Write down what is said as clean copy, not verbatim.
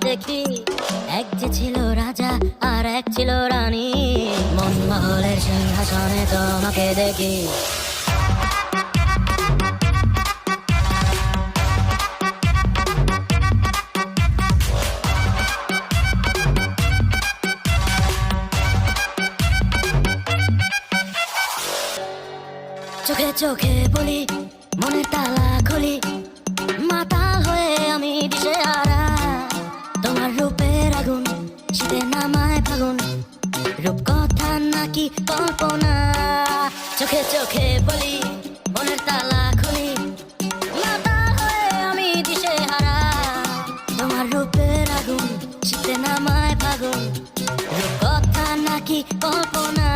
দেখি, এক যে ছিল রাজা আর এক ছিল রানী, মন মহলের সিংহাসনে তোমাকে দেখি। চোখে চোখে বলি, মনের তালা খুলি, মাতাল হয়ে আমি দিশেহারা। তোমার রূপের আগুন, শীতে নামায় ফাগুন, রূপ কথা নাকি কল্পনা। চোখে চোখে বলি, মনের তালা খুলি, মাতাল হয়ে আমি দিশেহারা। তোমার রূপের আগুন, শীতে নামায় ফাগুন, রূপ কথা নাকি কল্পনা।